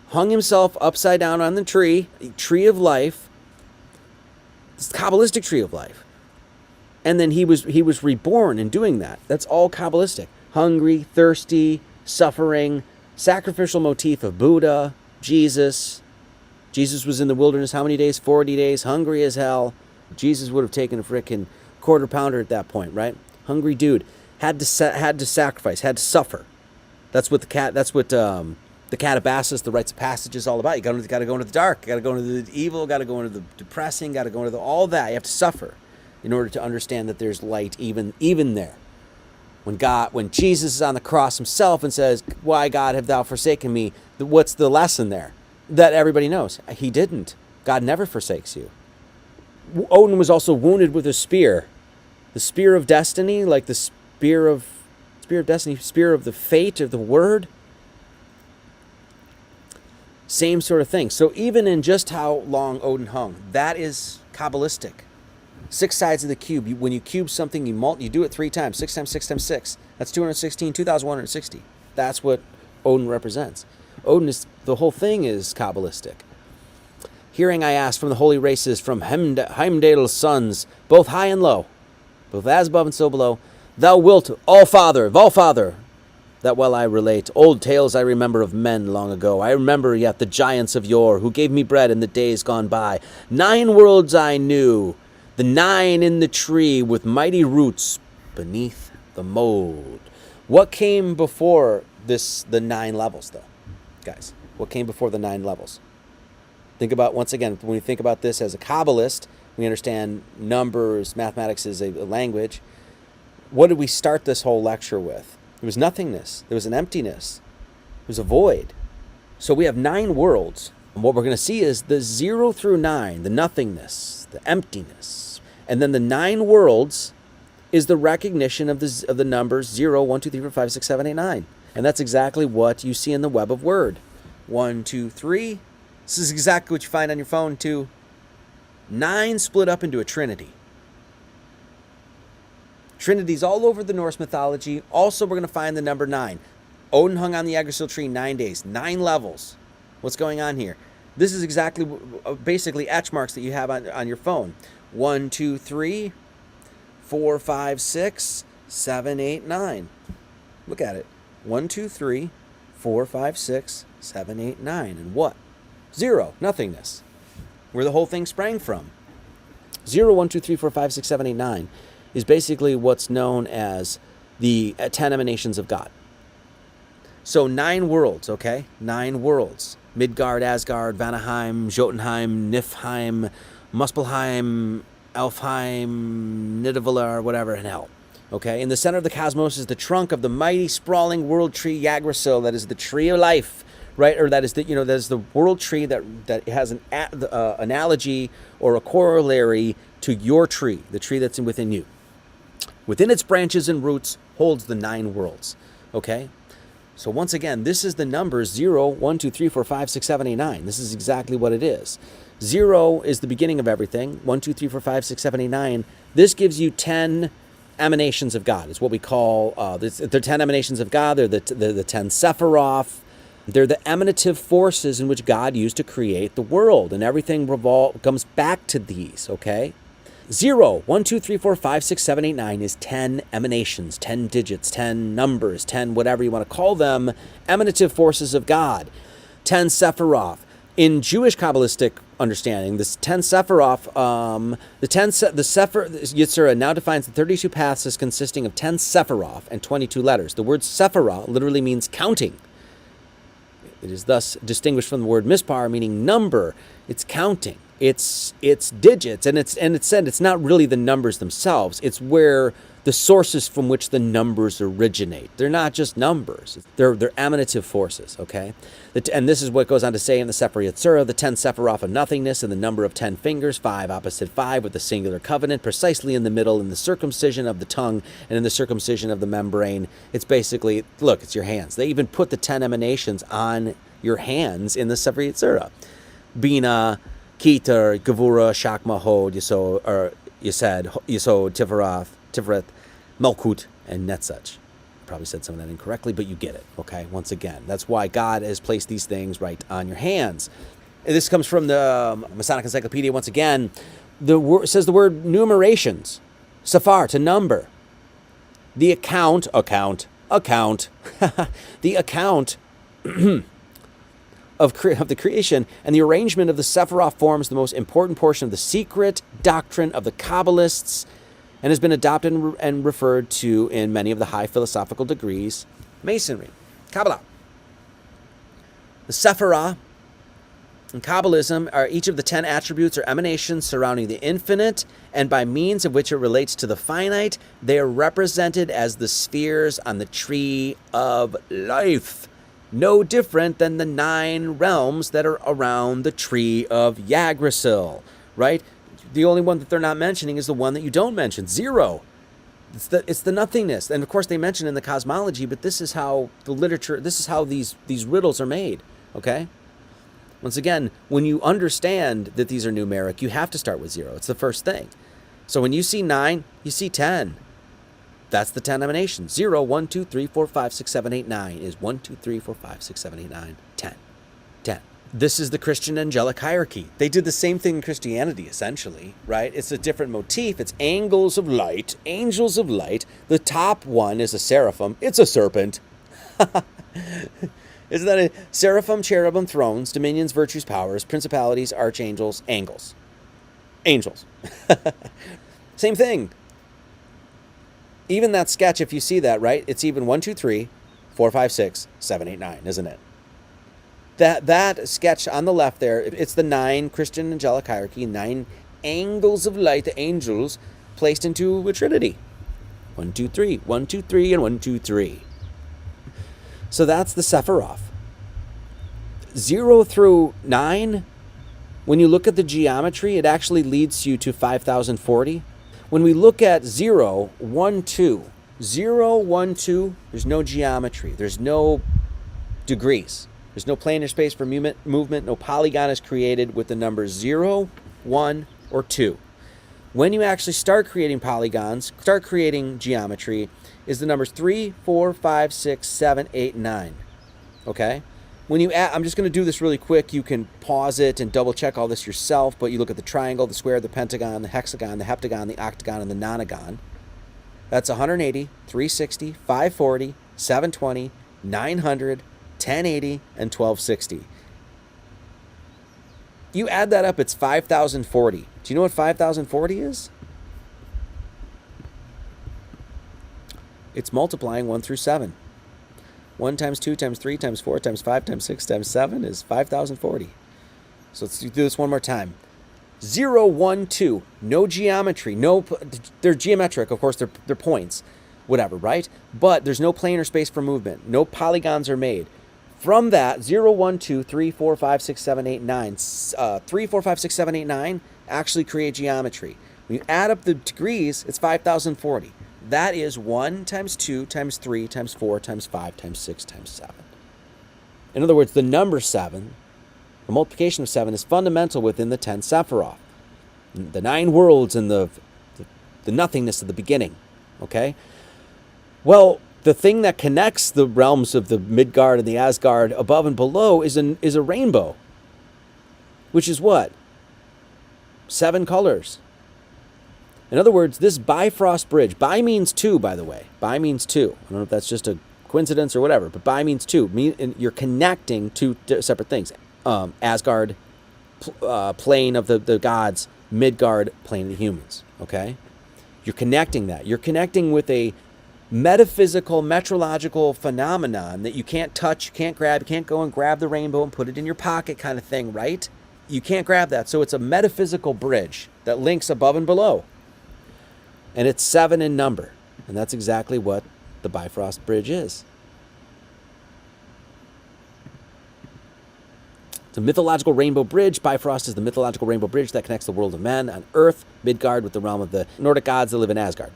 hung himself upside down on the tree of life, it's the Kabbalistic tree of life. And then he was reborn in doing that. That's all Kabbalistic. Hungry, thirsty, suffering, sacrificial motif of Buddha, Jesus. Jesus was in the wilderness how many days? 40 days, hungry as hell. Jesus would have taken a frickin' quarter pounder at that point, right? Hungry dude. Had to sacrifice, had to suffer. That's what the Catabasis, the rites of passage, is all about. You got to go into the dark, got to go into the evil, got to go into the depressing, got to go into all that. You have to suffer in order to understand that there's light even there. When Jesus is on the cross himself and says, "Why, God, have thou forsaken me?" What's the lesson there? That everybody knows. He didn't. God never forsakes you. Odin was also wounded with a spear. The spear of destiny, like the spear of destiny, spear of the fate of the word. Same sort of thing. So even in just how long Odin hung, that is Kabbalistic. 6 sides of the cube. When you cube something, you do it 3 times. 6 times 6 times 6. That's 216, 2,160. That's what Odin represents. The whole thing is Kabbalistic. Hearing I asked from the holy races, from Heimdall's sons, both high and low, both as above and so below, thou wilt, all father, that while I relate old tales I remember of men long ago. I remember yet the giants of yore, who gave me bread in the days gone by. 9 worlds I knew, the 9 in the tree, with mighty roots beneath the mold. What came before the 9 levels, though, guys? What came before the 9 levels? Think about, once again, when we think about this as a Kabbalist, we understand numbers, mathematics is a language. What did we start this whole lecture with? There was nothingness. There was an emptiness. There was a void. So we have 9 worlds. And what we're going to see is the 0 through 9, the nothingness, the emptiness. And then the 9 worlds is the recognition of the numbers 0, 1, 2, 3, 4, 5, 6, 7, 8, 9. And that's exactly what you see in the web of word. 1, 2, 3. This is exactly what you find on your phone too. 9 split up into a trinity. Trinities all over the Norse mythology. Also, we're going to find the number 9. Odin hung on the Yggdrasil tree 9 days, 9 levels. What's going on here? This is exactly, basically, etch marks that you have on your phone. 1, 2, 3, 4, 5, 6, 7, 8, 9. Look at it. 1, 2, 3, 4, 5, 6, 7, 8, 9. And what? 0, nothingness. Where the whole thing sprang from. 0, 1, 2, 3, 4, 5, 6, 7, 8, 9 is basically what's known as the 10 emanations of God. So 9 worlds, okay? 9 worlds. Midgard, Asgard, Vanaheim, Jotunheim, Niflheim, Muspelheim, Elfheim, Nidavellir, whatever in hell. Okay? In the center of the cosmos is the trunk of the mighty, sprawling world tree Yggdrasil, that is the tree of life, right? Or that is the that is the world tree that has an analogy or a corollary to your tree, the tree that's within you. Within its branches and roots holds the 9 worlds. Okay? So once again, this is the numbers 0, 1, 2, 3, 4, 5, 6, 7, 8, 9. This is exactly what it is. 0 is the beginning of everything. 1, 2, 3, 4, 5, 6, 7, 8, 9. This gives you 10 emanations of God. It's what we call, they're 10 emanations of God. They're the 10 Sephiroth. They're the emanative forces in which God used to create the world. And everything comes back to these, okay? 0, 1, 2, 3, 4, 5, 6, 7, 8, 9 is 10 emanations, 10 digits, 10 numbers, 10 whatever you want to call them, emanative forces of God. 10 Sephiroth. In Jewish Kabbalistic understanding, this 10 Sephiroth, the Sephir Yetzirah now defines the 32 paths as consisting of 10 Sephiroth and 22 letters. The word Sephirah literally means counting. It is thus distinguished from the word mispar, meaning number. It's counting. It's digits, and it's said it's not really the numbers themselves. It's where the sources from which the numbers originate. They're not just numbers. They're emanative forces, okay? And this is what goes on to say in the Sefer Yetzirah, the 10 Sephiroth of nothingness and the number of 10 fingers, 5 opposite 5 with the singular covenant, precisely in the middle, in the circumcision of the tongue and in the circumcision of the membrane. It's basically, look, it's your hands. They even put the 10 emanations on your hands in the Sefer Yetzirah. Bina, Keter, Gevura, Shakma, Hod, Yesod, or Yesed, Yesod, Tiferet, Malkut, and Netzach. Probably said some of that incorrectly, but you get it, okay? Once again, that's why God has placed these things right on your hands. And this comes from the Masonic Encyclopedia. Once again, it says the word numerations, safar, to number. The account, the account of the creation and the arrangement of the Sephiroth forms the most important portion of the secret doctrine of the Kabbalists and has been adopted and referred to in many of the high philosophical degrees, Masonry, Kabbalah. The Sephirah in Kabbalism are each of the 10 attributes or emanations surrounding the infinite, and by means of which it relates to the finite, they are represented as the spheres on the tree of life. No different than the 9 realms that are around the tree of Yggdrasil, right? The only one that they're not mentioning is the one that you don't mention, 0. It's the nothingness. And of course they mention in the cosmology, but this is how the literature, this is how these riddles are made, okay? Once again, when you understand that these are numeric, you have to start with 0. It's the first thing. So when you see 9, you see 10. That's the 10 emanations. 0, 1, 2, 3, 4, 5, 6, 7, 8, 9 is 1, 2, 3, 4, 5, 6, 7, 8, 9, 10. 10. This is the Christian angelic hierarchy. They did the same thing in Christianity, essentially, right? It's a different motif. It's angels of light, angels of light. The top one is a seraphim. It's a serpent. Isn't that a seraphim, cherubim, thrones, dominions, virtues, powers, principalities, archangels, angels. Angels. Same thing. Even that sketch, if you see that, right? It's even 1, 2, 3, 4, 5, 6, 7, 8, 9, isn't it? That sketch on the left there, it's the 9 Christian angelic hierarchy, 9 angles of light, the angels, placed into a trinity. 1, 2, 3, 1, 2, 3, and 1, 2, 3. So that's the Sephiroth. 0 through 9, when you look at the geometry, it actually leads you to 5040. When we look at 0, 1, 2, 0, 1, 2, there's no geometry. There's no degrees. There's no planar space for movement. No polygon is created with the numbers 0, 1, or 2. When you actually start creating polygons, start creating geometry, is the numbers 3, 4, 5, 6, 7, 8, 9. Okay? When you add, I'm just going to do this really quick. You can pause it and double check all this yourself, but you look at the triangle, the square, the pentagon, the hexagon, the heptagon, the octagon, and the nonagon. That's 180, 360, 540, 720, 900, 1080, and 1260. You add that up, it's 5,040. Do you know what 5,040 is? It's multiplying 1 through 7. 1 times 2 times 3 times 4 times 5 times 6 times 7 is 5,040. So let's do this one more time. 0, 1, 2. No geometry. No, they're geometric. Of course, they're points. Whatever, right? But there's no planar space for movement. No polygons are made. From that, 0, 1, 2, 3, 4, 5, 6, 7, 8, 9. 3, 4, 5, 6, 7, 8, 9 actually create geometry. When you add up the degrees, it's 5,040. That is 1 times 2 times 3 times 4 times 5 times 6 times 7. In other words, the number 7, the multiplication of 7, is fundamental within the 10 Sephiroth. The 9 worlds and the nothingness of the beginning. Okay? Well, the thing that connects the realms of the Midgard and the Asgard above and below is a rainbow. Which is what? 7 colors. In other words, this Bifrost Bridge, Bi means 2, by the way. Bi means 2. I don't know if that's just a coincidence or whatever, but Bi means 2. You're connecting 2 separate things. Asgard, plane of the gods, Midgard, plane of the humans. Okay? You're connecting that. You're connecting with a metaphysical, metrological phenomenon that you can't touch, you can't grab, you can't go and grab the rainbow and put it in your pocket kind of thing, right? You can't grab that. So it's a metaphysical bridge that links above and below. And it's 7 in number. And that's exactly what the Bifrost Bridge is. It's a mythological rainbow bridge. Bifrost is the mythological rainbow bridge that connects the world of men on Earth, Midgard, with the realm of the Nordic gods that live in Asgard.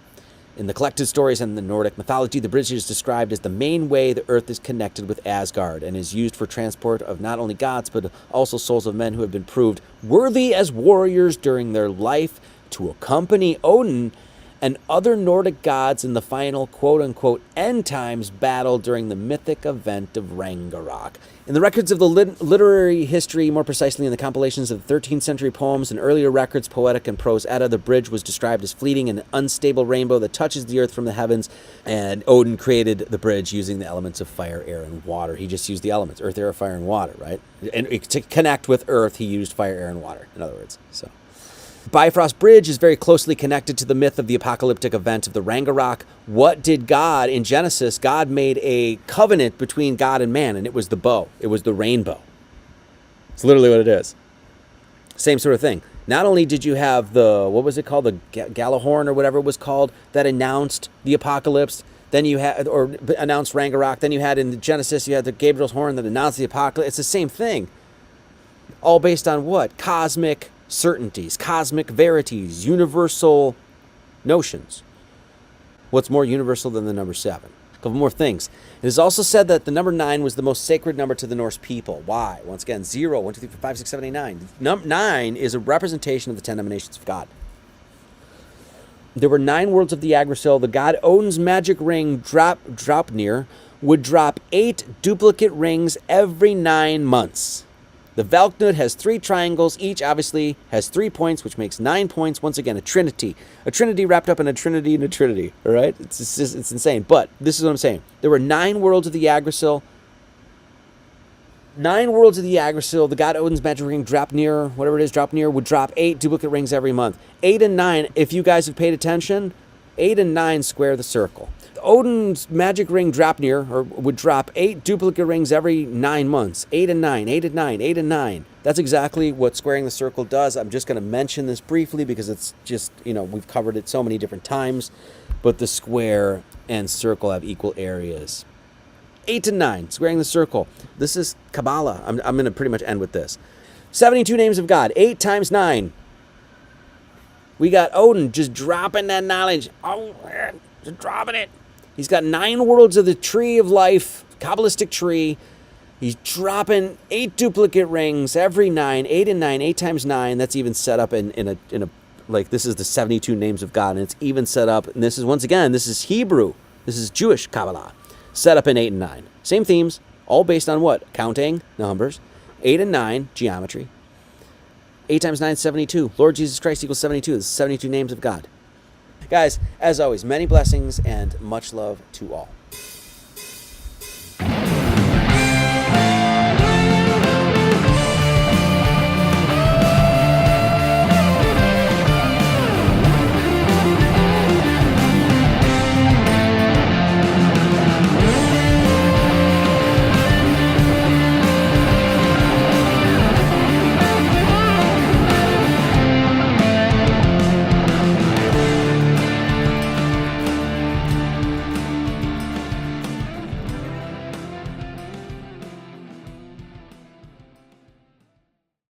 In the collected stories and the Nordic mythology, the bridge is described as the main way the Earth is connected with Asgard and is used for transport of not only gods, but also souls of men who have been proved worthy as warriors during their life to accompany Odin and other Nordic gods in the final quote-unquote end times battle during the mythic event of Ragnarok. In the records of the literary history, more precisely in the compilations of 13th century poems and earlier records, poetic and prose Edda, the bridge was described as fleeting and unstable rainbow that touches the earth from the heavens, and Odin created the bridge using the elements of fire, air, and water. He just used the elements, earth, air, fire, and water, right? And to connect with earth, he used fire, air, and water, in other words. So, Bifrost Bridge is very closely connected to the myth of the apocalyptic event of the Ragnarok. What did God, in Genesis, God made a covenant between God and man, and it was the bow. It was the rainbow. It's literally what it is. Same sort of thing. Not only did you have the, what was it called, the Galahorn or whatever it was called, that announced the apocalypse, then you had, or announced Ragnarok, then you had in Genesis, you had the Gabriel's horn that announced the apocalypse. It's the same thing. All based on what? Cosmic certainties, cosmic verities, universal notions. What's more universal than the number 7? A couple more things. It is also said that the number 9 was the most sacred number to the Norse people. Why? Once again, 0, 1, 2, 3, 4, 5, 6, 7, 8, 9. 9 is a representation of the 10 emanations of God. There were 9 worlds of the Yggdrasil. The god Odin's magic ring, Draupnir, would drop 8 duplicate rings every 9 months. The Valknud has 3 triangles. Each obviously has 3 points, which makes 9 points. Once again, a trinity. A trinity wrapped up in a trinity and a trinity. All right? It's insane. But this is what I'm saying. There were 9 worlds of the Yggdrasil. 9 worlds of the Yggdrasil. The god Odin's magic ring, Draupnir, whatever it is, Draupnir, would drop 8 duplicate rings every month. 8 and 9, if you guys have paid attention, 8 and 9 square the circle. Odin's magic ring Draupnir would drop 8 duplicate rings every 9 months. 8 and 9, 8 and 9, 8 and 9. That's exactly what squaring the circle does. I'm just going to mention this briefly because it's just, we've covered it so many different times. But the square and circle have equal areas. 8 and 9, squaring the circle. This is Kabbalah. I'm going to pretty much end with this. 72 names of God, 8 times 9. We got Odin just dropping that knowledge. Oh, just dropping it. He's got 9 worlds of the tree of life, Kabbalistic tree. He's dropping 8 duplicate rings every 9, 8 and 9, 8 times 9. That's even set up in a like, this is the 72 names of God, and it's even set up, and this is, once again, this is Hebrew. This is Jewish Kabbalah, set up in 8 and 9. Same themes, all based on what? Counting, numbers. 8 and 9, geometry. 8 times 9 is 72. Lord Jesus Christ equals 72. This is 72 names of God. Guys, as always, many blessings and much love to all.